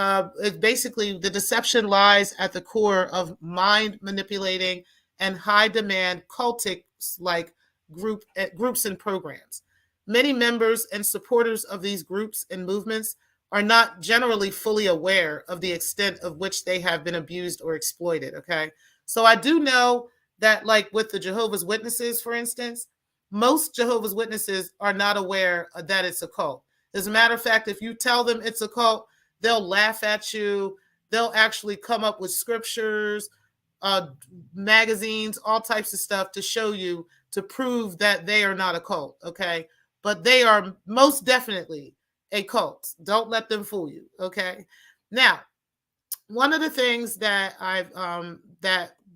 basically the deception lies at the core of mind manipulating and high demand cultic like groups and programs. Many members and supporters of these groups and movements are not generally fully aware of the extent of which they have been abused or exploited. Okay. So I do know that, like with the Jehovah's Witnesses, for instance, most Jehovah's Witnesses are not aware that it's a cult. As a matter of fact, if you tell them it's a cult, they'll laugh at you. They'll actually come up with scriptures, magazines, all types of stuff to show you, to prove that they are not a cult. Okay. But they are most definitely a cult. Don't let them fool you. Okay. Now, one of the things that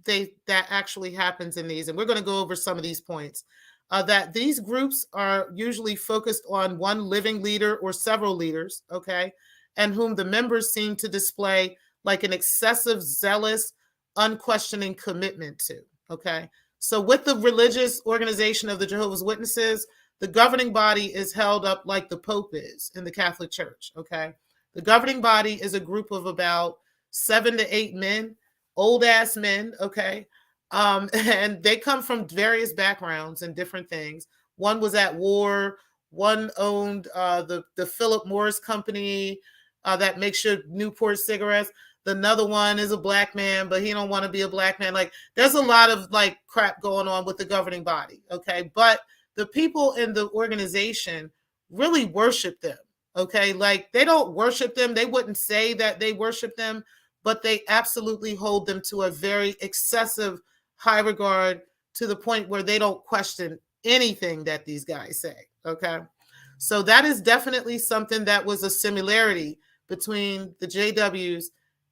that actually happens in these, and we're going to go over some of these points. That these groups are usually focused on one living leader or several leaders, okay, and whom the members seem to display like an excessive, zealous, unquestioning commitment to, okay. So with the religious organization of the Jehovah's Witnesses, the governing body is held up like the Pope is in the Catholic Church, okay. The governing body is a group of about 7 to 8 men, old ass men, okay, and they come from various backgrounds and different things. One was at war. One owned the Philip Morris company that makes your Newport cigarettes. Another one is a black man, but he don't want to be a black man. Like, there's a lot of like crap going on with the governing body, okay? But the people in the organization really worship them, okay? Like, they don't worship them. They wouldn't say that they worship them, but they absolutely hold them to a very excessive high regard, to the point where they don't question anything that these guys say, okay? So that is definitely something that was a similarity between the JWs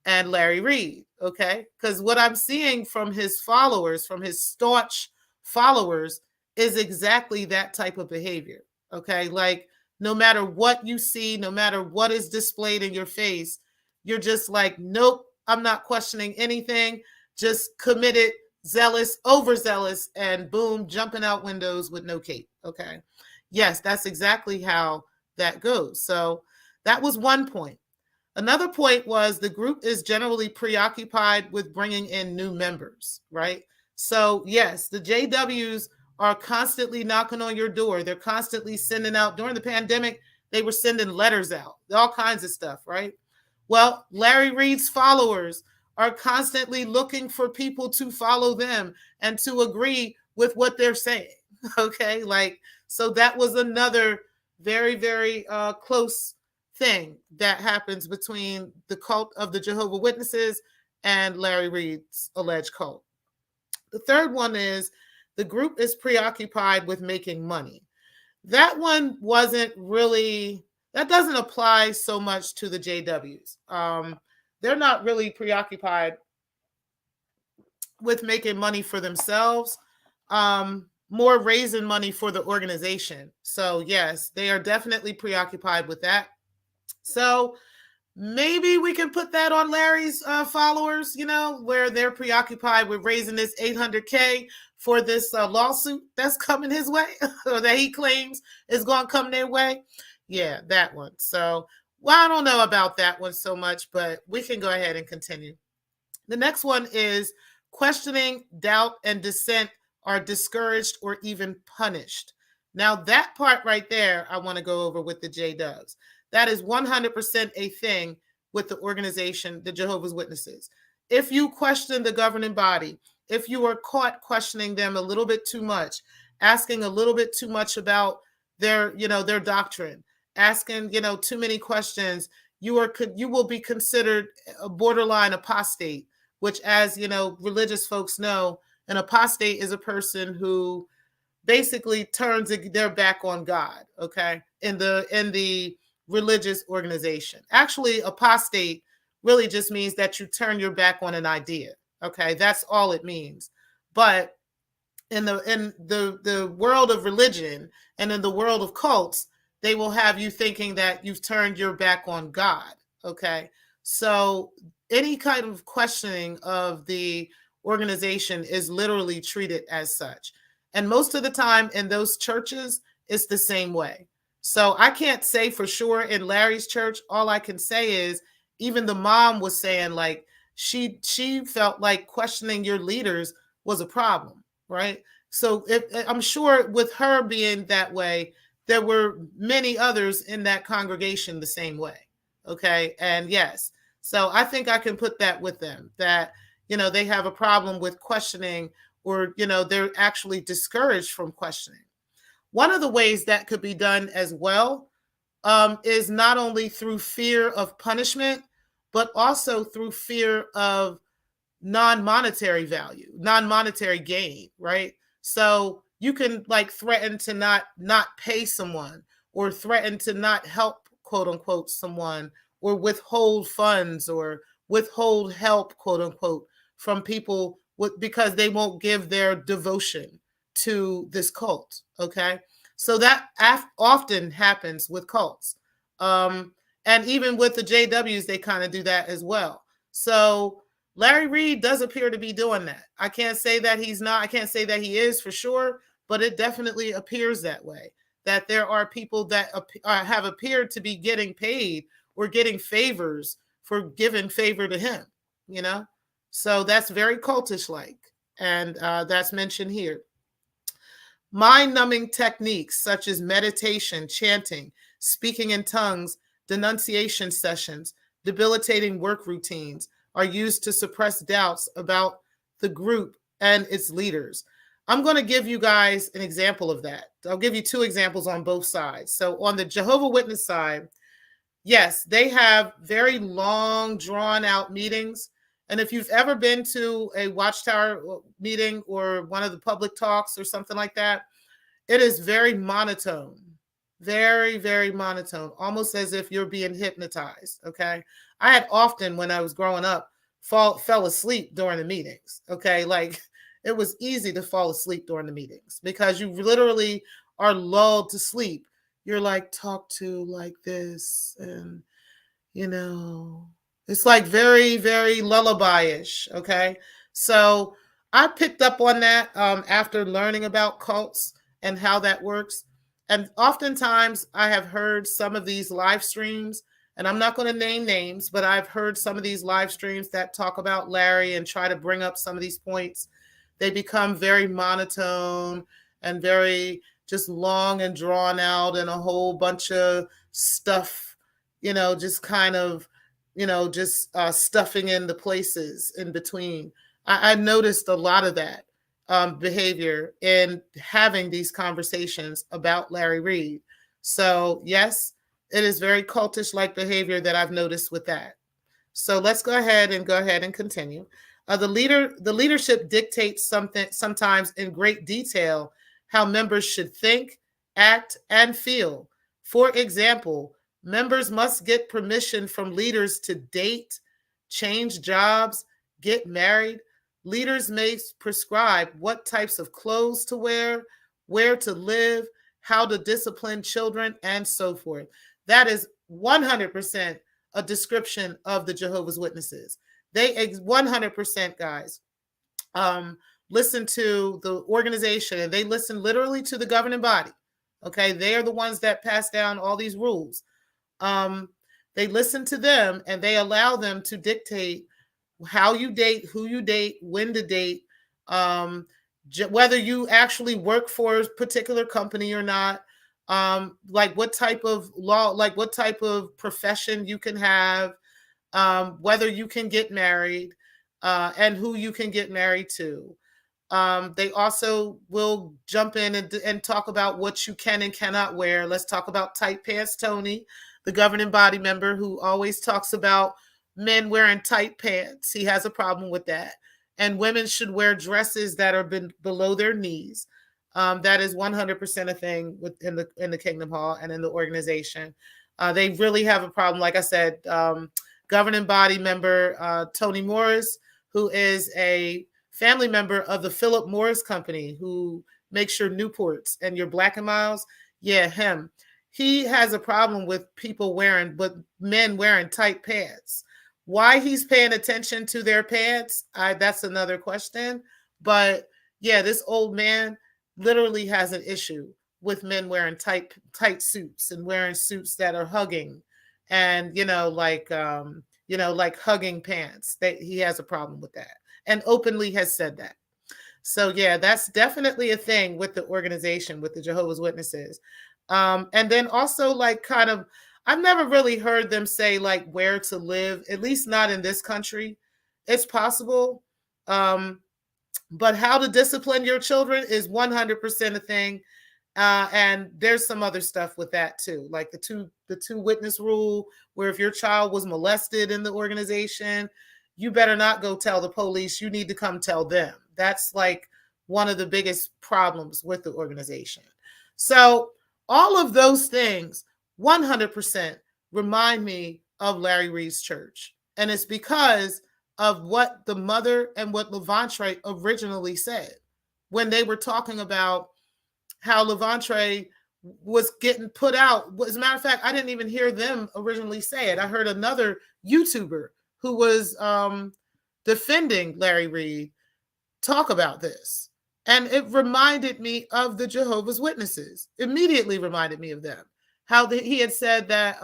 and Larry Reid, okay? Because what I'm seeing from his followers, from his staunch followers, is exactly that type of behavior, okay? Like, no matter what you see, no matter what is displayed in your face, you're just like, nope, I'm not questioning anything, just committed, zealous, overzealous, and boom, jumping out windows with no cape, okay? Yes, that's exactly how that goes. So that was one point. Another point was the group is generally preoccupied with bringing in new members, right? So yes, the JWs are constantly knocking on your door. They're constantly sending out, during the pandemic, they were sending letters out, all kinds of stuff, right? Well, Larry Reid's followers are constantly looking for people to follow them and to agree with what they're saying, okay? Like, so that was another very, very close thing that happens between the cult of the Jehovah's Witnesses and Larry Reid's alleged cult. The third one is the group is preoccupied with making money. That one wasn't really, that doesn't apply so much to the JWs. They're not really preoccupied with making money for themselves, more raising money for the organization. So yes, they are definitely preoccupied with that. So maybe we can put that on Larry's followers, you know, where they're preoccupied with raising this 800K for this lawsuit that's coming his way, or that he claims is going to come their way. Yeah, that one. So, well, I don't know about that one so much, but we can go ahead and continue. The next one is questioning, doubt, and dissent are discouraged or even punished. Now, that part right there, I want to go over with the JWs. That is 100% a thing with the organization, the Jehovah's Witnesses. If you question the governing body, if you are caught questioning them a little bit too much, asking a little bit too much about their, you know, their doctrine, asking, you know, too many questions, you will be considered a borderline apostate, which, as you know, religious folks know, an apostate is a person who basically turns their back on God, okay, in the religious organization. Actually, apostate really just means that you turn your back on an idea, okay? That's all it means. But in the world of religion and in the world of cults, they will have you thinking that you've turned your back on God, okay? So any kind of questioning of the organization is literally treated as such. And most of the time in those churches, it's the same way. So I can't say for sure in Larry's church. All I can say is even the mom was saying like she felt like questioning your leaders was a problem, right? So I'm sure with her being that way, there were many others in that congregation the same way. Okay. And yes, so I think I can put that with them, that, you know, they have a problem with questioning, or, you know, they're actually discouraged from questioning. One of the ways that could be done as well is not only through fear of punishment, but also through fear of non-monetary value, non-monetary gain, right? So you can like threaten to not pay someone, or threaten to not help, quote unquote, someone, or withhold funds or withhold help, quote unquote, from people because they won't give their devotion to this cult. Okay. So that often happens with cults. Um, and even with the JWs, they kind of do that as well. So Larry Reid does appear to be doing that. I can't say that he's not, I can't say that he is for sure, but it definitely appears that way. That there are people that have appeared to be getting paid or getting favors for giving favor to him, you know? So that's very cultish like. And that's mentioned here. Mind numbing techniques such as meditation, chanting, speaking in tongues, denunciation sessions, debilitating work routines are used to suppress doubts about the group and its leaders. I'm going to give you guys an example of that. I'll give you two examples on both sides. So, on the Jehovah's Witness side, yes, they have very long, drawn out meetings. And if you've ever been to a Watchtower meeting or one of the public talks or something like that, it is very monotone, very, very monotone, almost as if you're being hypnotized. Okay. I had often, when I was growing up, fell asleep during the meetings. Okay. Like it was easy to fall asleep during the meetings because you literally are lulled to sleep. You're like, talk to like this. And, you know, it's like very, very lullaby-ish. Okay. So I picked up on that after learning about cults and how that works. And oftentimes I have heard some of these live streams, and I'm not going to name names, but I've heard some of these live streams that talk about Larry and try to bring up some of these points. They become very monotone and very just long and drawn out and a whole bunch of stuff, just kind of, just stuffing in the places in between. I noticed a lot of that behavior in having these conversations about Larry Reid. So, yes, it is very cultish like behavior that I've noticed with that. So let's go ahead and continue. The leadership dictates something sometimes in great detail how members should think, act, and feel. For example, members must get permission from leaders to date, change jobs, get married. Leaders may prescribe what types of clothes to wear, where to live, how to discipline children, and so forth. That is 100% a description of the Jehovah's Witnesses. They 100%, guys, listen to the organization, and they listen literally to the governing body. Okay, they are the ones that pass down all these rules. They listen to them, and they allow them to dictate how you date, who you date, when to date, whether you actually work for a particular company or not, like what type of law, like what type of profession you can have, whether you can get married, and who you can get married to. They also will jump in and talk about what you can and cannot wear. Let's talk about tight pants Tony, the governing body member who always talks about men wearing tight pants. He has a problem with that. And women should wear dresses that are below their knees. That is 100% a thing in the Kingdom Hall and in the organization. They really have a problem. Like I said, governing body member Tony Morris, who is a family member of the Philip Morris Company, who makes your Newports and your Black and Miles. Yeah, him. He has a problem with men wearing tight pants. Why he's paying attention to their pants, that's another question. But yeah, this old man literally has an issue with men wearing tight suits and wearing suits that are hugging, and like hugging pants. He has a problem with that, and openly has said that. So yeah, that's definitely a thing with the organization, with the Jehovah's Witnesses. And then also like kind of, I've never really heard them say like where to live, at least not in this country. It's possible. But how to discipline your children is 100% a thing. And there's some other stuff with that too, like the two witness rule, where if your child was molested in the organization, you better not go tell the police. You need to come tell them. That's like one of the biggest problems with the organization. So all of those things 100% remind me of Larry Reid's church. And it's because of what the mother and what Lavontraye originally said when they were talking about how Lavontraye was getting put out. As a matter of fact, I didn't even hear them originally say it. I heard another YouTuber who was defending Larry Reid talk about this. And it reminded me of the Jehovah's Witnesses, immediately reminded me of them. How he had said that,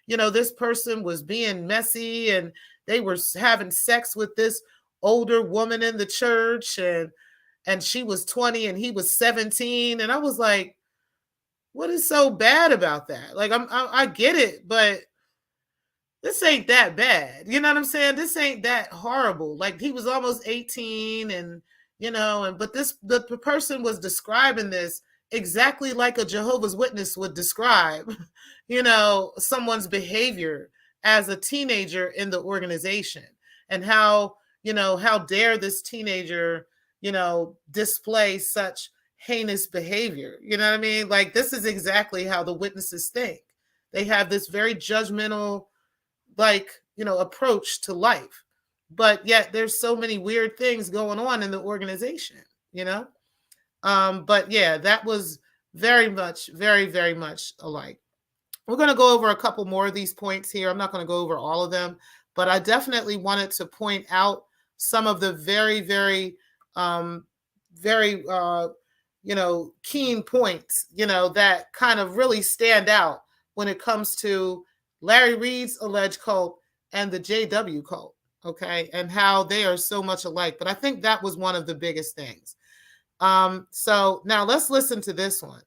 this person was being messy and they were having sex with this older woman in the church, and she was 20 and he was 17. And I was like, what is so bad about that? Like, I get it, but this ain't that bad. You know what I'm saying? This ain't that horrible. Like, he was almost 18, and but the person was describing this exactly like a Jehovah's Witness would describe, someone's behavior as a teenager in the organization, and how dare this teenager, display such heinous behavior. You know what I mean? Like, this is exactly how the witnesses think. They have this very judgmental, approach to life, but yet there's so many weird things going on in the organization. But yeah, that was very much, very, very much alike. We're going to go over a couple more of these points here. I'm not going to go over all of them, but I definitely wanted to point out some of the very, very, very, keen points, that kind of really stand out when it comes to Larry Reid's alleged cult and the JW cult, okay, and how they are so much alike. But I think that was one of the biggest things. So now let's listen to this one.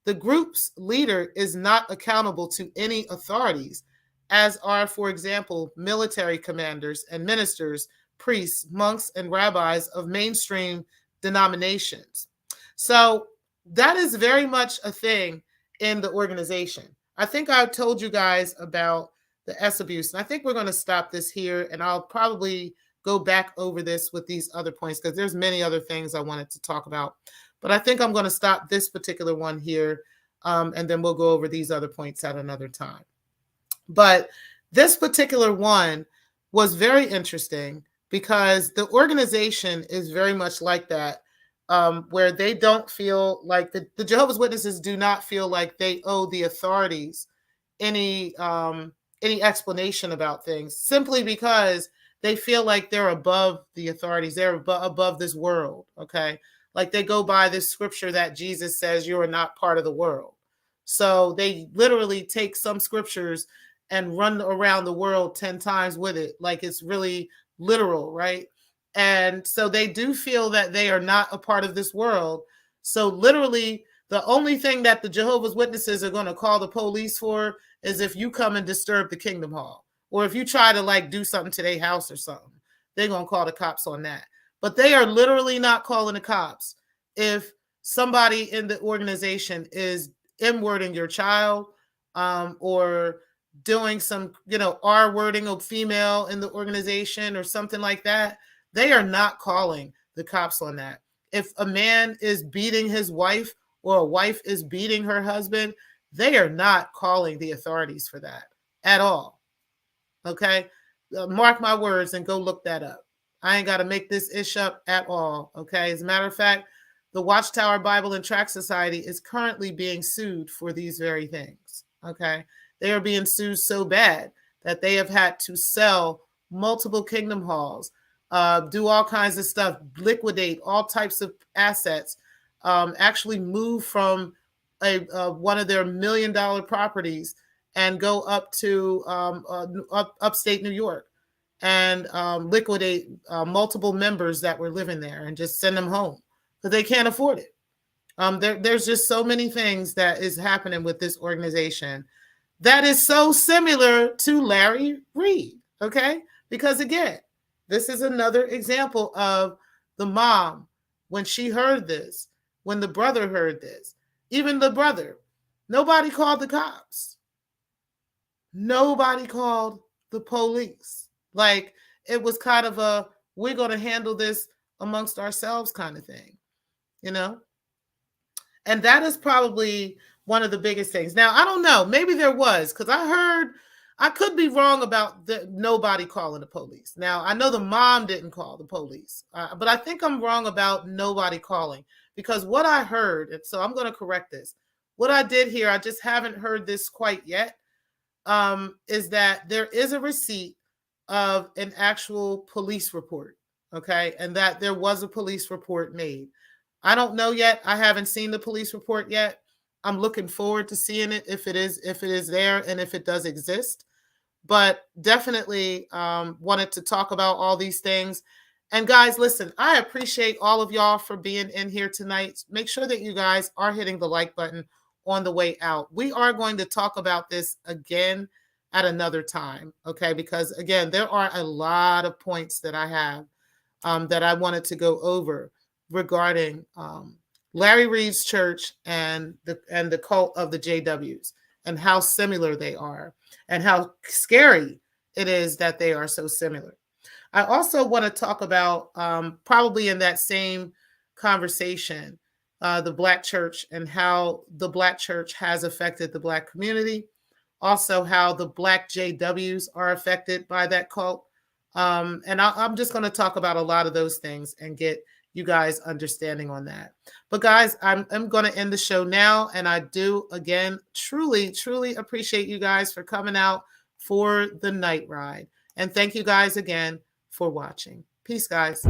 The group's leader is not accountable to any authorities, as are, for example, military commanders and ministers, priests, monks, and rabbis of mainstream denominations. So that is very much a thing in the organization. I think I told you guys about the S abuse, and I think we're going to stop this here, and I'll probably go back over this with these other points because there's many other things I wanted to talk about. But I think I'm going to stop this particular one here, and then we'll go over these other points at another time. But this particular one was very interesting because the organization is very much like that, where they don't feel like the Jehovah's Witnesses do not feel like they owe the authorities any explanation about things, simply because they feel like they're above the authorities. They're above this world. Okay. Like, they go by this scripture that Jesus says you are not part of the world. So they literally take some scriptures and run around the world 10 times with it. Like, it's really literal. Right. And so they do feel that they are not a part of this world. So literally the only thing that the Jehovah's Witnesses are going to call the police for is if you come and disturb the Kingdom Hall, or if you try to do something to their house or something, they're going to call the cops on that. But they are literally not calling the cops if somebody in the organization is M-wording your child, or doing some, R-wording of female in the organization or something like that. They are not calling the cops on that. If a man is beating his wife or a wife is beating her husband, they are not calling the authorities for that at all. Okay? Mark my words and go look that up. I ain't got to make this ish up at all. Okay? As a matter of fact, the Watchtower Bible and Tract Society is currently being sued for these very things. Okay? They are being sued so bad that they have had to sell multiple Kingdom Halls, do all kinds of stuff, liquidate all types of assets, actually move from one of their $1 million properties and go up to upstate New York and liquidate multiple members that were living there and just send them home because they can't afford it. There's just so many things that is happening with this organization that is so similar to Larry Reid. Okay, because again, this is another example of the mom, when she heard this, when the brother heard this, even the brother, nobody called the cops. Nobody called the police. Like, it was kind of a, we're going to handle this amongst ourselves kind of thing, And that is probably one of the biggest things. Now, I don't know, maybe there was, because I could be wrong about nobody calling the police. Now, I know the mom didn't call the police, but I think I'm wrong about nobody calling, because what I heard, and so I'm going to correct this. What I did hear, I just haven't heard this quite yet, is that there is a receipt of an actual police report, okay, and that there was a police report made. I don't know yet. I haven't seen the police report yet. I'm looking forward to seeing it if it is there and if it does exist. But definitely wanted to talk about all these things. And guys, listen, I appreciate all of y'all for being in here tonight. Make sure that you guys are hitting the like button on the way out. We are going to talk about this again at another time, okay? Because again, there are a lot of points that I have that I wanted to go over regarding Larry Reid's church and the cult of the JWs, and how similar they are, and how scary it is that they are so similar. I also want to talk about, probably in that same conversation, the Black church and how the Black church has affected the Black community. Also, how the Black JWs are affected by that cult. And I'm just going to talk about a lot of those things and get you guys understanding on that. But guys, I'm going to end the show now. And I do, again, truly, truly appreciate you guys for coming out for the night ride. And thank you guys again for watching. Peace, guys.